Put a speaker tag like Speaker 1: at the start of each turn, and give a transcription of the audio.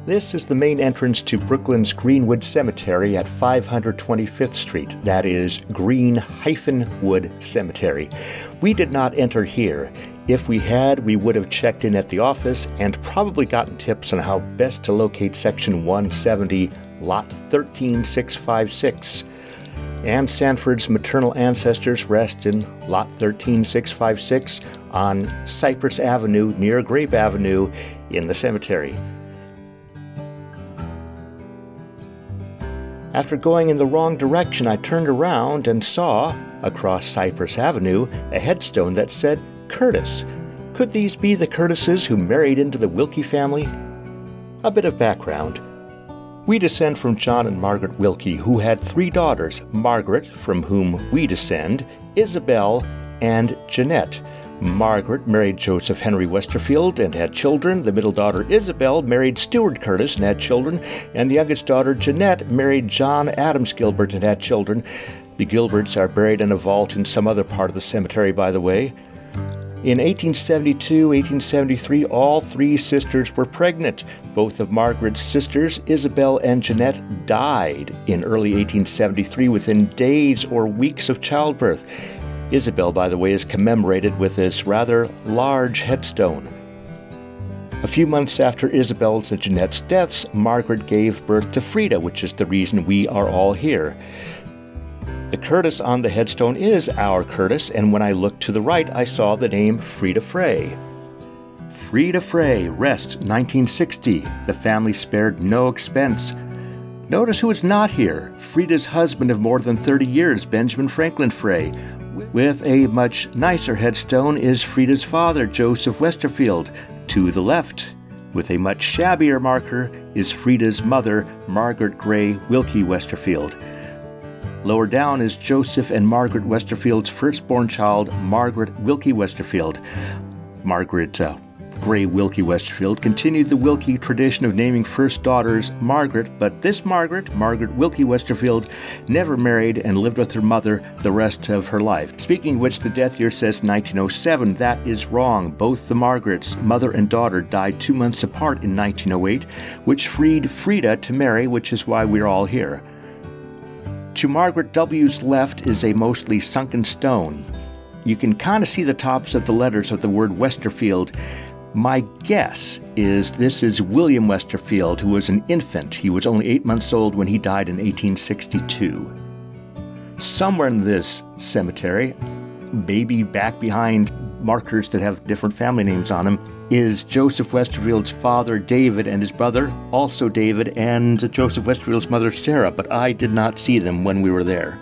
Speaker 1: This is the main entrance to Brooklyn's Greenwood Cemetery at 525th Street. That is Green-Wood Cemetery. We did not enter here. If we had, we would have checked in at the office and probably gotten tips on how best to locate Section 170, Lot 13656. Anne Sanford's maternal ancestors rest in Lot 13656 on Cypress Avenue near Grape Avenue in the cemetery. After going in the wrong direction, I turned around and saw, across Cypress Avenue, a headstone that said Curtis. Could these be the Curtises who married into the Wilkie family? A bit of background. We descend from John and Margaret Wilkie, who had 3 daughters, Margaret, from whom we descend, Isabel, and Jeanette. Margaret married Joseph Henry Westerfield and had children. The middle daughter, Isabel, married Stewart Curtis and had children. And the youngest daughter, Jeanette, married John Adams Gilbert and had children. The Gilberts are buried in a vault in some other part of the cemetery, by the way. In 1872, 1873, all 3 sisters were pregnant. Both of Margaret's sisters, Isabel and Jeanette, died in early 1873 within days or weeks of childbirth. Isabel, by the way, is commemorated with this rather large headstone. A few months after Isabel's and Jeanette's deaths, Margaret gave birth to Frida, which is the reason we are all here. The Curtis on the headstone is our Curtis, and when I looked to the right, I saw the name Frida Frey. Frida Frey, rest 1960. The family spared no expense. Notice who is not here. Frida's husband of more than 30 years, Benjamin Franklin Frey. With a much nicer headstone is Frida's father, Joseph Westerfield, to the left. With a much shabbier marker is Frida's mother, Margaret Gray Wilkie Westerfield. Lower down is Joseph and Margaret Westerfield's firstborn child, Margaret Wilkie Westerfield. Margaret Gray Wilkie Westerfield, continued the Wilkie tradition of naming first daughters Margaret, but this Margaret Wilkie Westerfield, never married and lived with her mother the rest of her life. Speaking of which, the death year says 1907. That is wrong. Both the Margarets, mother and daughter, died 2 months apart in 1908, which freed Frida to marry, which is why we're all here. To Margaret W.'s left is a mostly sunken stone. You can kind of see the tops of the letters of the word Westerfield. My guess is this is William Westerfield, who was an infant. He was only 8 months old when he died in 1862. Somewhere in this cemetery, maybe back behind markers that have different family names on them, is Joseph Westerfield's father, David, and his brother, also David, and Joseph Westerfield's mother, Sarah, but I did not see them when we were there.